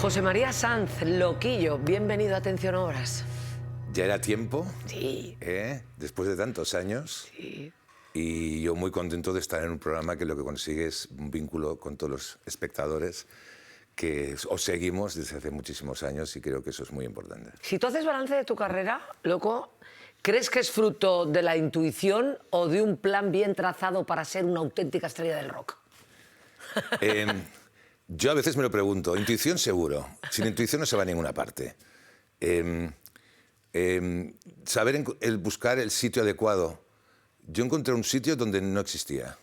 José María Sanz, Loquillo, bienvenido a Atención Obras. Ya era tiempo, Sí. después de tantos años. Sí. Y yo muy contento de estar en un programa que lo que consigue es un vínculo con todos los espectadores que os seguimos desde hace muchísimos años y creo que eso es muy importante. Si tú haces balance de tu carrera, loco, ¿crees que es fruto de la intuición o de un plan bien trazado para ser una auténtica estrella del rock? Yo a veces me lo pregunto, intuición seguro, sin intuición no se va a ninguna parte. Saber buscar el sitio adecuado. Yo encontré un sitio donde no existía.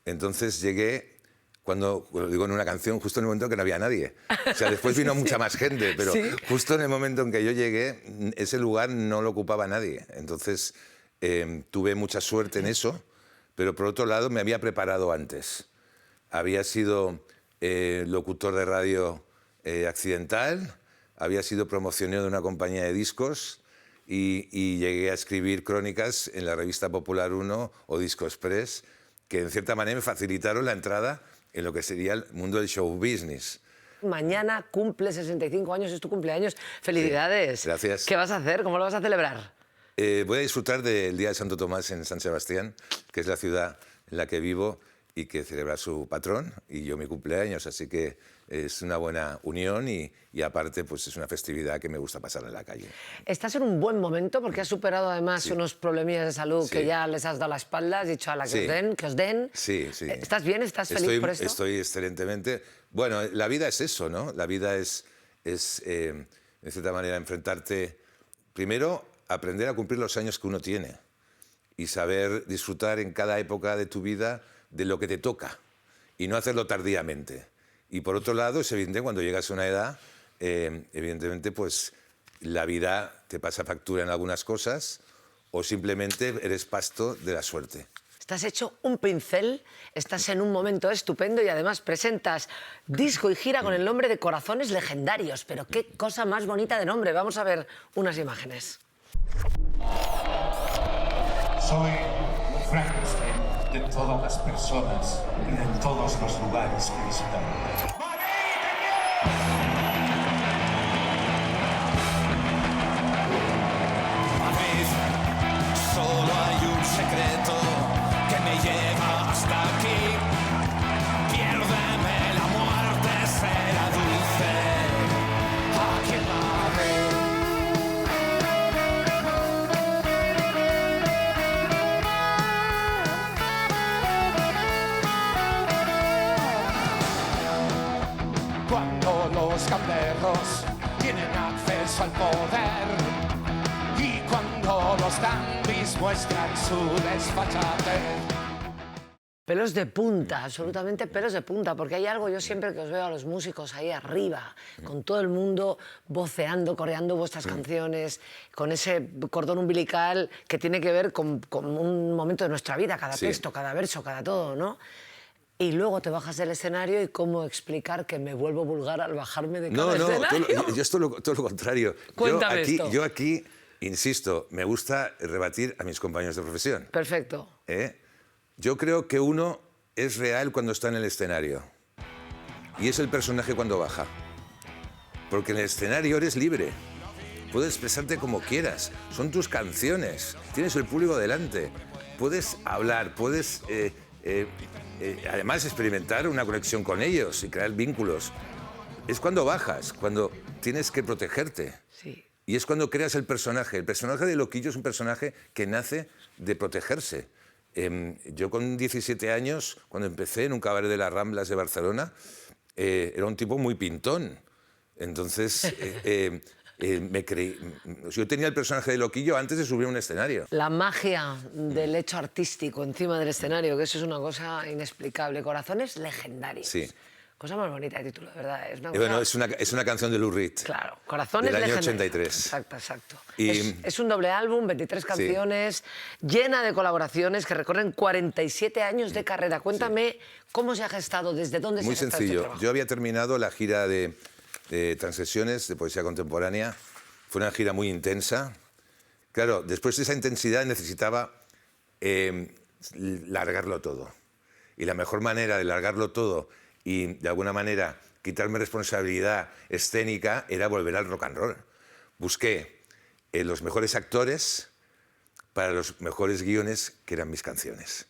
Entonces llegué, cuando lo digo en una canción, justo en el momento en que no había nadie. O sea, después vino mucha más gente, pero justo en el momento en que yo llegué, ese lugar no lo ocupaba nadie. Entonces tuve mucha suerte en eso, pero por otro lado me había preparado antes. Había sido locutor de radio accidental, había sido promocionero de una compañía de discos y llegué a escribir crónicas en la revista Popular 1 o Disco Express, que en cierta manera me facilitaron la entrada en lo que sería el mundo del show business. Mañana cumple 65 años, es tu cumpleaños. ¡Felicidades! Sí, gracias. ¿Qué vas a hacer? ¿Cómo lo vas a celebrar? Voy a disfrutar del Día de Santo Tomás en San Sebastián, que es la ciudad en la que vivo y que celebra su patrón, y yo mi cumpleaños, así que es una buena unión y aparte pues es una festividad que me gusta pasar en la calle. Estás en un buen momento porque has superado además unos problemillas de salud que ya les has dado la espalda, has dicho a la que os den. Sí. ¿Estás bien? ¿Estás feliz por esto? Estoy excelentemente. Bueno, la vida es eso, ¿no? La vida es de cierta manera, enfrentarte, primero, aprender a cumplir los años que uno tiene y saber disfrutar en cada época de tu vida de lo que te toca y no hacerlo tardíamente. Y por otro lado, es evidente, cuando llegas a una edad, evidentemente, pues la vida te pasa factura en algunas cosas o simplemente eres pasto de la suerte. Estás hecho un pincel, estás en un momento estupendo y además presentas disco y gira con el nombre de Corazones Legendarios. Pero qué cosa más bonita de nombre. Vamos a ver unas imágenes. Soy Frankenstein de todas las personas y de todos los lugares que visitamos. Madrid, solo hay un secreto que me lleva hasta aquí. Piérdeme, la muerte será dulce aquí en Madrid. Cuando los gamberros tienen acceso al poder y cuando los dandis muestran su desfachatez. Pelos de punta, absolutamente pelos de punta, porque hay algo, yo siempre que os veo a los músicos ahí arriba, con todo el mundo voceando, coreando vuestras canciones, con ese cordón umbilical que tiene que ver con un momento de nuestra vida, cada texto, cada verso, cada todo, ¿no? Y luego te bajas del escenario y cómo explicar que me vuelvo vulgar al bajarme de cada escenario. Yo es todo lo contrario. Cuéntame esto. Yo aquí, insisto, me gusta rebatir a mis compañeros de profesión. Perfecto. Yo creo que uno es real cuando está en el escenario y es el personaje cuando baja. Porque en el escenario eres libre. Puedes expresarte como quieras. Son tus canciones. Tienes el público delante. Puedes hablar, puedes... además experimentar una conexión con ellos y crear vínculos. Es cuando bajas, cuando tienes que protegerte. Sí. Y es cuando creas el personaje. El personaje de Loquillo es un personaje que nace de protegerse. Yo con 17 años, cuando empecé en un cabaret de las Ramblas de Barcelona, era un tipo muy pintón. Entonces... yo tenía el personaje de Loquillo antes de subir a un escenario. La magia del hecho artístico encima del escenario, que eso es una cosa inexplicable. Corazones Legendarios. Sí. Cosa más bonita de título, de verdad. Es una cosa... Bueno, es una canción de Lou Reed. Claro, Corazones del año Legendarios. 83. Exacto. Y... Es un doble álbum, 23 canciones, llena de colaboraciones que recorren 47 años de carrera. Cuéntame cómo se ha gestado, desde dónde Muy se ha gestado sencillo. este trabajo. Yo había terminado la gira de Transgresiones, de poesía contemporánea. Fue una gira muy intensa. Claro, después de esa intensidad necesitaba largarlo todo. Y la mejor manera de largarlo todo y, de alguna manera, quitarme responsabilidad escénica, era volver al rock and roll. Busqué los mejores actores para los mejores guiones que eran mis canciones.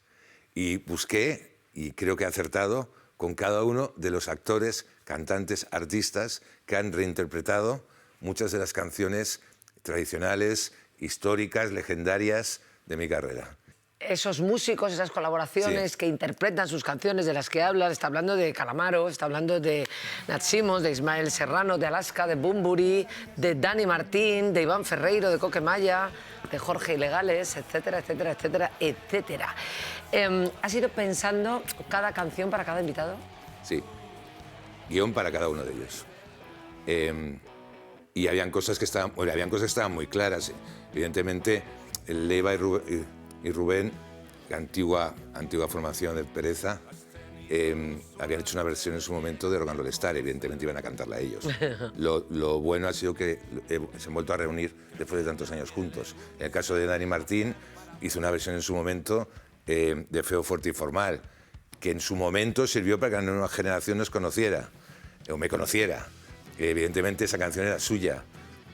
Y busqué, y creo que he acertado, con cada uno de los actores, cantantes, artistas que han reinterpretado muchas de las canciones tradicionales, históricas, legendarias de mi carrera. Esos músicos, esas colaboraciones Sí. que interpretan sus canciones de las que hablas, está hablando de Calamaro, está hablando de Nat Simons, de Ismael Serrano, de Alaska, de Bunbury, de Dani Martín, de Iván Ferreiro, de Coquemaya, de Jorge Ilegales, etcétera, etcétera, etcétera, etcétera. ¿Has ido pensando cada canción para cada invitado? Sí, guión para cada uno de ellos. Y habían cosas que estaban muy claras. Evidentemente, Leiva y Rubén, la antigua formación de Pereza, habían hecho una versión en su momento de Rock and Roll Star, evidentemente iban a cantarla ellos. Lo bueno ha sido que se han vuelto a reunir después de tantos años juntos. En el caso de Dani Martín, hizo una versión en su momento de Feo, Fuerte y Formal, que en su momento sirvió para que la nueva generación nos conociera, o me conociera. Evidentemente esa canción era suya.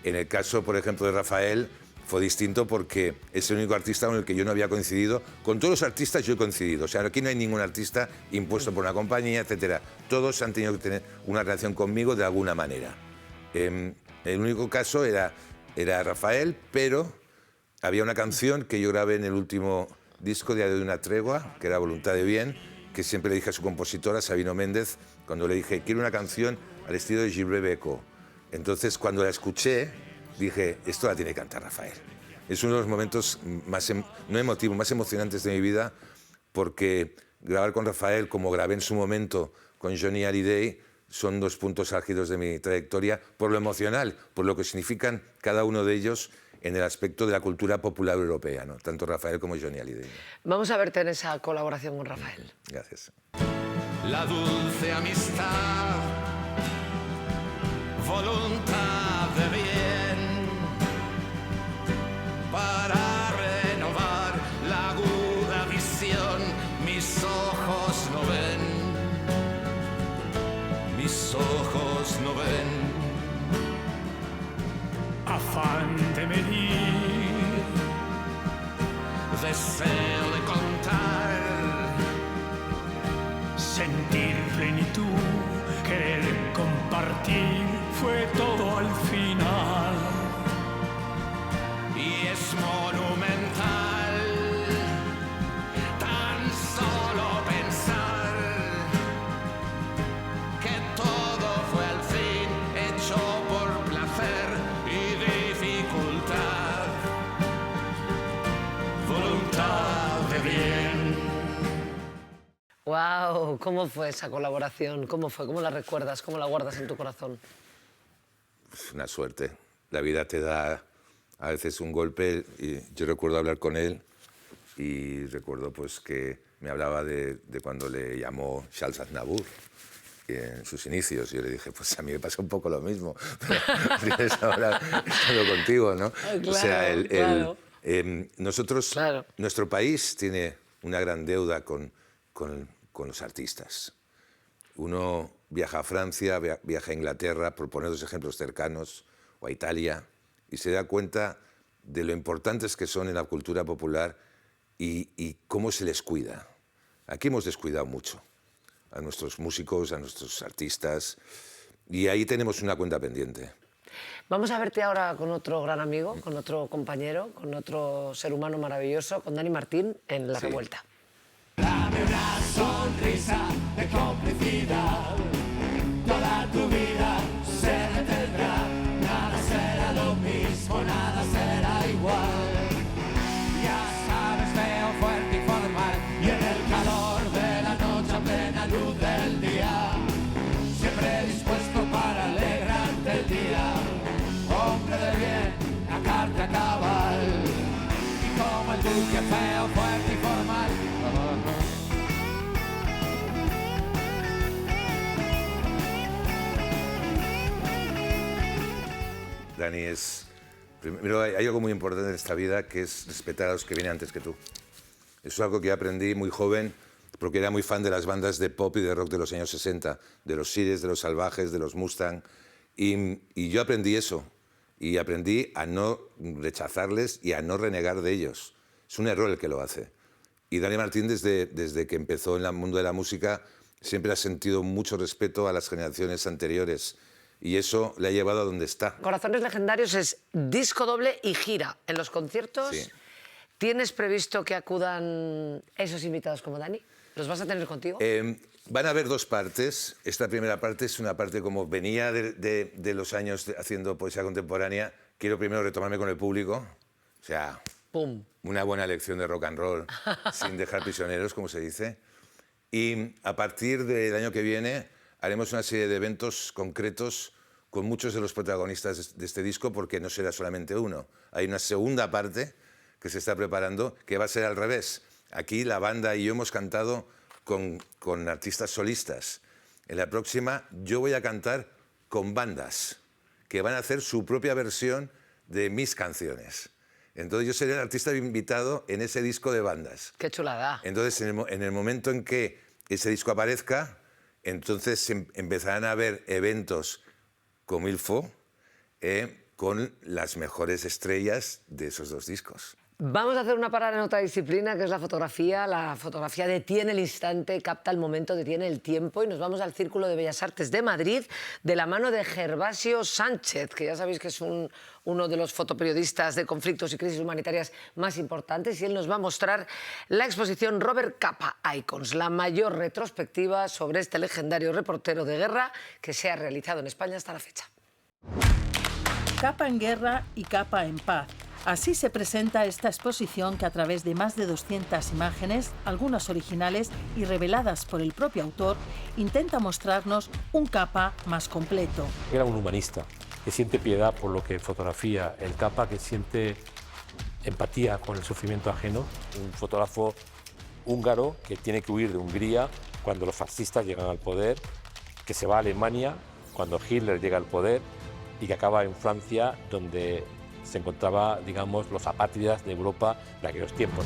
En el caso, por ejemplo, de Rafael, fue distinto porque es el único artista con el que yo no había coincidido. Con todos los artistas yo he coincidido. O sea, aquí no hay ningún artista impuesto por una compañía, etcétera. Todos han tenido que tener una relación conmigo de alguna manera. El único caso era Rafael, pero había una canción que yo grabé en el último disco, Diario de una tregua, que era Voluntad de Bien, que siempre le dije a su compositora, Sabino Méndez, cuando le dije, quiero una canción al estilo de Gilles Bécaud. Entonces, cuando la escuché, dije, esto la tiene que cantar Rafael. Es uno de los momentos más, no emotivos, más emocionantes de mi vida, porque grabar con Rafael, como grabé en su momento con Johnny Hallyday, son dos puntos álgidos de mi trayectoria, por lo emocional, por lo que significan cada uno de ellos en el aspecto de la cultura popular europea, ¿no? Tanto Rafael como Johnny Hallyday. Vamos a verte en esa colaboración con Rafael. Gracias. La dulce amistad, voluntad de bien, para renovar la aguda visión, mis ojos no ven, mis ojos no ven. Afán de medir, Deseo de contar, sentir plenitud, querer compartir, fue todo al final. y es monumental tan solo pensar que todo fue al fin hecho por placer y dificultad, voluntad de bien. ¡Wow! ¿Cómo fue esa colaboración? ¿Cómo fue? ¿Cómo la recuerdas? ¿Cómo la guardas en tu corazón? Es una suerte. La vida te da a veces un golpe. Y yo recuerdo hablar con él y recuerdo pues que me hablaba de cuando le llamó Charles Aznavour en sus inicios. Yo le dije, pues a mí me pasa un poco lo mismo. Pero ahora estoy contigo, ¿no? Claro, o sea, claro. nosotros, Claro. nuestro país tiene una gran deuda con los artistas. Uno viaja a Francia, viaja a Inglaterra, por poner dos ejemplos cercanos, o a Italia, y se da cuenta de lo importantes que son en la cultura popular y cómo se les cuida. Aquí hemos descuidado mucho a nuestros músicos, a nuestros artistas, y ahí tenemos una cuenta pendiente. Vamos a verte ahora con otro gran amigo, con otro compañero, con otro ser humano maravilloso, con Dani Martín en La Sí. Revuelta. Dame una sonrisa de complicidad, toda tu vida se detendrá, nada será lo mismo, nada será igual. Ya sabes, feo, fuerte y formal, y en el calor de la noche a plena luz del día, siempre dispuesto para alegrarte el día, hombre de bien, a carta cabal, y como el duque feo, fuerte y formal. Dani es... Primero, hay algo muy importante en esta vida, que es respetar a los que vienen antes que tú. Eso es algo que aprendí muy joven porque era muy fan de las bandas de pop y de rock de los años 60, de los Sires, de los Salvajes, de los Mustang, y yo aprendí eso, y aprendí a no rechazarles y a no renegar de ellos. Es un error el que lo hace. Y Dani Martín, desde que empezó en el mundo de la música, siempre ha sentido mucho respeto a las generaciones anteriores, y eso le ha llevado a donde está. Corazones Legendarios es disco doble y gira. En los conciertos, Sí. ¿tienes previsto que acudan esos invitados como Dani? ¿Los vas a tener contigo? Van a haber dos partes. Esta primera parte es una parte como venía de los años haciendo poesía contemporánea. Quiero primero retomarme con el público. O sea, ¡Pum! una buena lección de rock and roll, sin dejar prisioneros, como se dice. Y a partir del año que viene haremos una serie de eventos concretos con muchos de los protagonistas de este disco, porque no será solamente uno. Hay una segunda parte que se está preparando, que va a ser al revés. Aquí la banda y yo hemos cantado con artistas solistas. En la próxima yo voy a cantar con bandas que van a hacer su propia versión de mis canciones. Entonces yo seré el artista invitado en ese disco de bandas. ¡Qué chulada! Entonces en el momento en que ese disco aparezca, entonces empezarán a haber eventos como Ilfo, con las mejores estrellas de esos dos discos. Vamos a hacer una parada en otra disciplina, que es la fotografía. La fotografía detiene el instante, capta el momento, detiene el tiempo, y nos vamos al Círculo de Bellas Artes de Madrid de la mano de Gervasio Sánchez, que ya sabéis que es uno de los fotoperiodistas de conflictos y crisis humanitarias más importantes, y él nos va a mostrar la exposición Robert Capa Icons, la mayor retrospectiva sobre este legendario reportero de guerra que se ha realizado en España hasta la fecha. Capa en guerra y capa en paz. Así se presenta esta exposición que, a través de más de 200 imágenes, algunas originales y reveladas por el propio autor, intenta mostrarnos un Capa más completo. Era un humanista que siente piedad por lo que fotografía, el Capa que siente empatía con el sufrimiento ajeno, un fotógrafo húngaro que tiene que huir de Hungría cuando los fascistas llegan al poder, que se va a Alemania cuando Hitler llega al poder y que acaba en Francia, donde se encontraba, digamos, los apátridas de Europa de aquellos tiempos.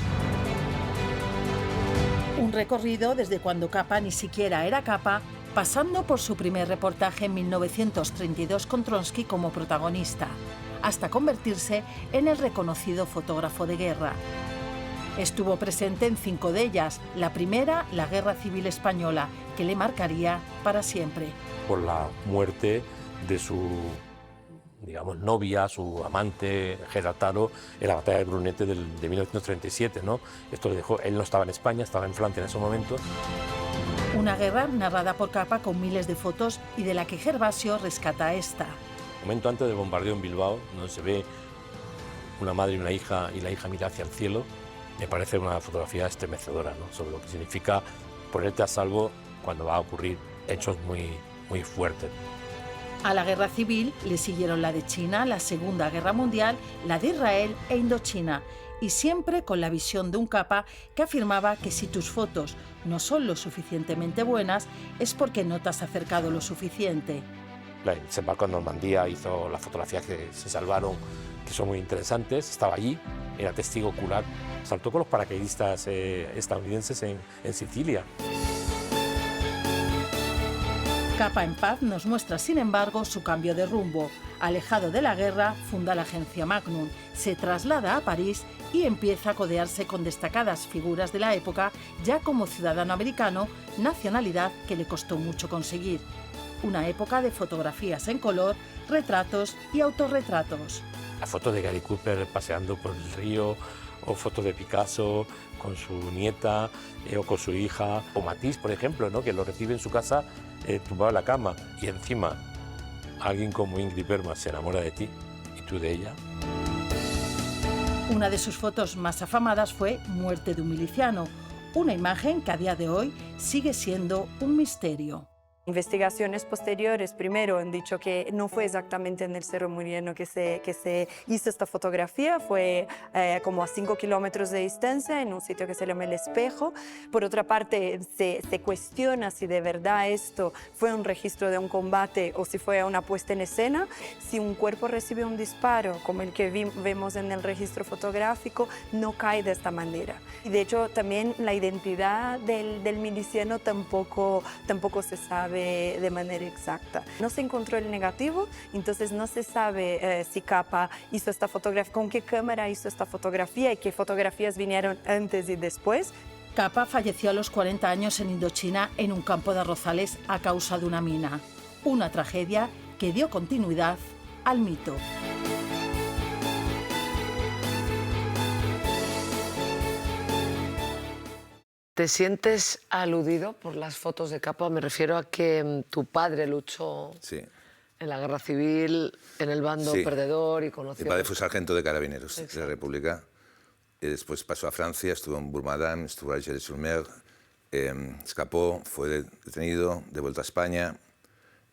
Un recorrido desde cuando Capa ni siquiera era Capa, pasando por su primer reportaje en 1932 con Trotsky como protagonista, hasta convertirse en el reconocido fotógrafo de guerra. Estuvo presente en 5 de ellas, la primera, la Guerra Civil Española, que le marcaría para siempre. Por la muerte de su, digamos, novia, su amante, Gerataro, en la batalla de Brunete de 1937, ¿no? Esto le dejó, él no estaba en España, estaba en Francia en ese momento. Una guerra narrada por Capa con miles de fotos y de la que Gervasio rescata esta. Un momento antes del bombardeo en Bilbao, donde se ve una madre y una hija, y la hija mira hacia el cielo, me parece una fotografía estremecedora, ¿no? Sobre lo que significa ponerte a salvo cuando va a ocurrir hechos muy fuertes. A la guerra civil le siguieron la de China, la Segunda Guerra Mundial, la de Israel e Indochina, y siempre con la visión de un Capa que afirmaba que si tus fotos no son lo suficientemente buenas es porque no te has acercado lo suficiente. Se embarcó en Normandía, hizo las fotografías que se salvaron, que son muy interesantes, estaba allí, era testigo ocular, saltó con los paracaidistas estadounidenses en Sicilia. Capa en paz nos muestra, sin embargo, su cambio de rumbo. Alejado de la guerra, funda la agencia Magnum, se traslada a París y empieza a codearse con destacadas figuras de la época, ya como ciudadano americano, nacionalidad que le costó mucho conseguir. Una época de fotografías en color, retratos y autorretratos. La foto de Gary Cooper paseando por el río, o fotos de Picasso con su nieta o con su hija, o Matisse, por ejemplo, ¿no? Que lo recibe en su casa tumbado en la cama, y encima alguien como Ingrid Bergman se enamora de ti y tú de ella. Una de sus fotos más afamadas fue Muerte de un miliciano, una imagen que a día de hoy sigue siendo un misterio. Investigaciones posteriores, primero, han dicho que no fue exactamente en el Cerro Muriano que se hizo esta fotografía, fue como a 5 kilómetros de distancia, en un sitio que se llama El Espejo. Por otra parte, se cuestiona si de verdad esto fue un registro de un combate o si fue una puesta en escena. Si un cuerpo recibe un disparo, como el que vemos en el registro fotográfico, no cae de esta manera. Y de hecho, también la identidad del miliciano tampoco se sabe de manera exacta. No se encontró el negativo, entonces no se sabe si Capa hizo esta fotografía, con qué cámara hizo esta fotografía y qué fotografías vinieron antes y después. Capa falleció a los 40 años en Indochina en un campo de arrozales a causa de una mina. Una tragedia que dio continuidad al mito. ¿Te sientes aludido por las fotos de Capa? Me refiero a que tu padre luchó en la guerra civil, en el bando perdedor y conoció... Mi padre fue sargento de carabineros de la República. Y después pasó a Francia, estuvo en Bourg-Madame, estuvo en Argelès-sur-Mer, escapó, fue detenido, de vuelta a España,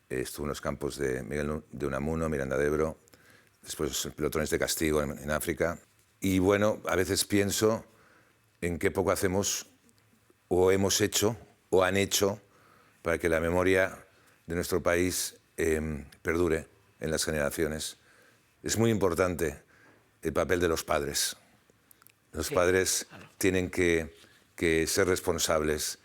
estuvo en los campos de Miguel de Unamuno, Miranda de Ebro, después en pelotones de castigo en África. Y bueno, a veces pienso en qué poco hacemos o hemos hecho o han hecho para que la memoria de nuestro país perdure en las generaciones. Es muy importante el papel de los padres. Los padres tienen que ser responsables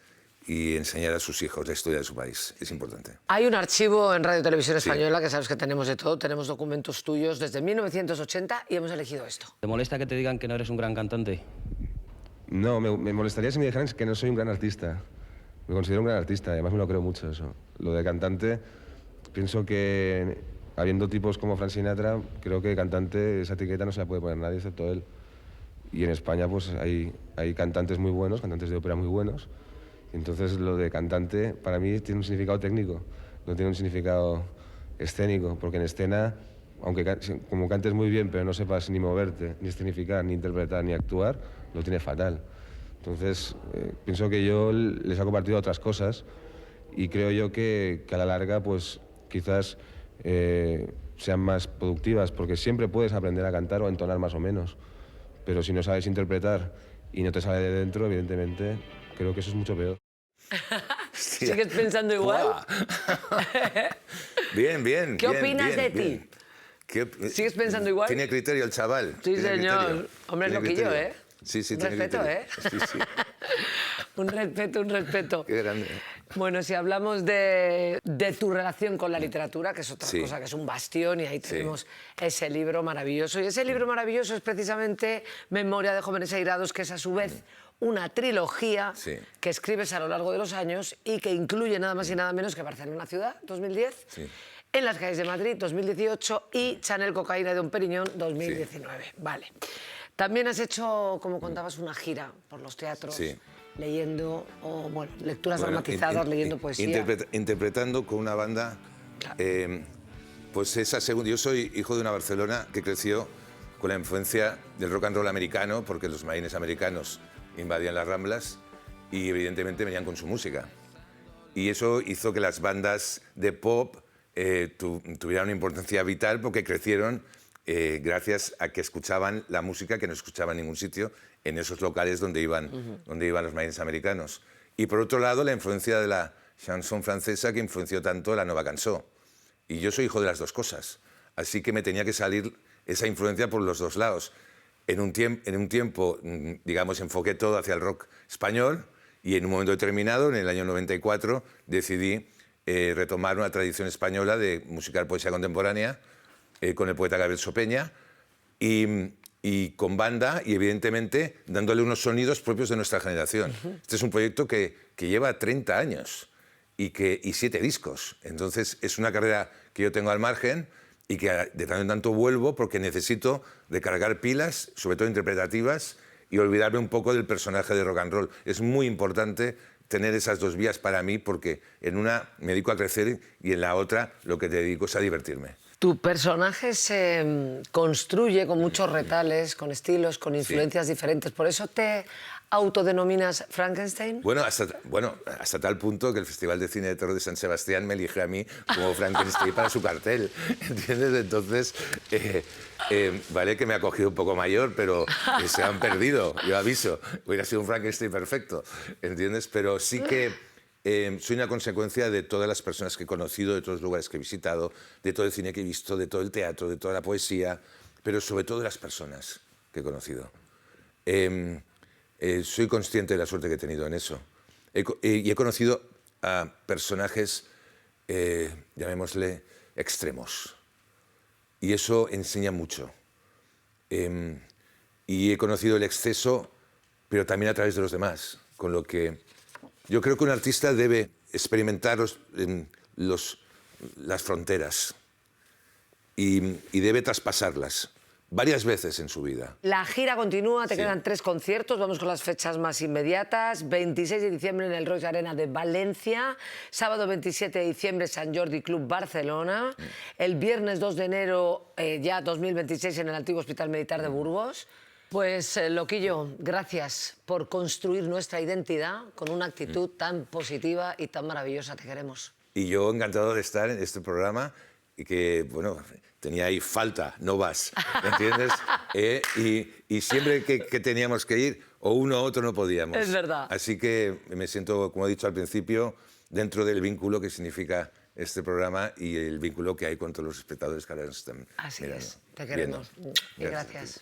y enseñar a sus hijos la historia de su país. Es importante. Hay un archivo en Radio Televisión Española, que sabes que tenemos de todo, tenemos documentos tuyos desde 1980 y hemos elegido esto. ¿Te molesta que te digan que no eres un gran cantante? No, me molestaría si me dijeran que no soy un gran artista. Me considero un gran artista, además me lo creo mucho eso. Lo de cantante, pienso que habiendo tipos como Frank Sinatra, creo que cantante, esa etiqueta no se la puede poner nadie excepto él. Y en España pues hay cantantes muy buenos, cantantes de ópera muy buenos. Entonces lo de cantante para mí tiene un significado técnico, no tiene un significado escénico, porque en escena, aunque como cantes muy bien pero no sepas ni moverte, ni escenificar, ni interpretar, ni actuar, lo tiene fatal. Entonces pienso que yo les hago partido a otras cosas y creo yo que a la larga pues quizás sean más productivas, porque siempre puedes aprender a cantar o a entonar más o menos, pero si no sabes interpretar y no te sale de dentro, evidentemente creo que eso es mucho peor. ¿Sigues pensando igual? Bien, bien. ¿Qué opinas de ti? ¿Sigues pensando igual? Tiene criterio el chaval. Sí, señor. Hombre, es loquillo, ¿eh? Sí, un respeto, ¿eh? Sí, sí. Un respeto. Qué grande. Bueno, si hablamos de tu relación con la literatura, que es otra cosa, que es un bastión, y ahí tenemos ese libro maravilloso. Y ese libro maravilloso es precisamente Memoria de jóvenes airados, que es a su vez una trilogía que escribes a lo largo de los años y que incluye nada más y nada menos que Barcelona Ciudad, 2010, En las calles de Madrid, 2018, y Chanel, cocaína y Don Periñón, 2019. Vale. También has hecho, como contabas, una gira por los teatros, leyendo, o bueno, lecturas dramatizadas, leyendo poesía. Interpretando con una banda, pues esa segunda. Yo soy hijo de una Barcelona que creció con la influencia del rock and roll americano, porque los marines americanos invadían las Ramblas y evidentemente venían con su música. Y eso hizo que las bandas de pop tuvieran una importancia vital, porque crecieron gracias a que escuchaban la música que no escuchaban en ningún sitio en esos locales donde iban los marines americanos. Y por otro lado, la influencia de la chanson francesa, que influenció tanto la Nova Cançó. Y yo soy hijo de las dos cosas, así que me tenía que salir esa influencia por los dos lados. En un tiempo, digamos, enfoqué todo hacia el rock español, y en un momento determinado, en el año 94, decidí retomar una tradición española de musicar poesía contemporánea con el poeta Gabriel Sopeña, y con banda, y evidentemente dándole unos sonidos propios de nuestra generación. Este es un proyecto que lleva 30 años y 7 discos. Entonces es una carrera que yo tengo al margen y que de tanto en tanto vuelvo, porque necesito recargar pilas, sobre todo interpretativas, y olvidarme un poco del personaje de rock and roll. Es muy importante tener esas dos vías para mí, porque en una me dedico a crecer y en la otra lo que te dedico es a divertirme. Tu personaje se construye con muchos retales, con estilos, con influencias diferentes. Por eso te autodenominas Frankenstein? Bueno, hasta tal punto que el Festival de Cine de Terror de San Sebastián me eligió a mí como Frankenstein para su cartel, ¿entiendes? Entonces, vale que me ha cogido un poco mayor, pero se han perdido, yo aviso. Hubiera sido un Frankenstein perfecto, ¿entiendes? Pero sí que soy una consecuencia de todas las personas que he conocido, de todos los lugares que he visitado, de todo el cine que he visto, de todo el teatro, de toda la poesía, pero sobre todo de las personas que he conocido. Soy consciente de la suerte que he tenido en eso. Y he conocido a personajes, llamémosle, extremos. Y eso enseña mucho. Y he conocido el exceso, pero también a través de los demás. Con lo que yo creo que un artista debe experimentar las fronteras y debe traspasarlas varias veces en su vida. La gira continúa, te Sí. quedan 3 conciertos, vamos con las fechas más inmediatas. 26 de diciembre en el Roig Arena de Valencia, sábado 27 de diciembre Sant Jordi Club Barcelona, el viernes 2 de enero ya 2026 en el antiguo Hospital Militar de Burgos. Pues Loquillo, gracias por construir nuestra identidad con una actitud tan positiva y tan maravillosa, te queremos. Y yo encantado de estar en este programa y que, bueno, tenía ahí falta, no vas, ¿entiendes? Y siempre que teníamos que ir, o uno o otro no podíamos. Es verdad. Así que me siento, como he dicho al principio, dentro del vínculo que significa este programa y el vínculo que hay con todos los espectadores que ahora nos están Así mirando, es, te queremos. viendo. Y gracias.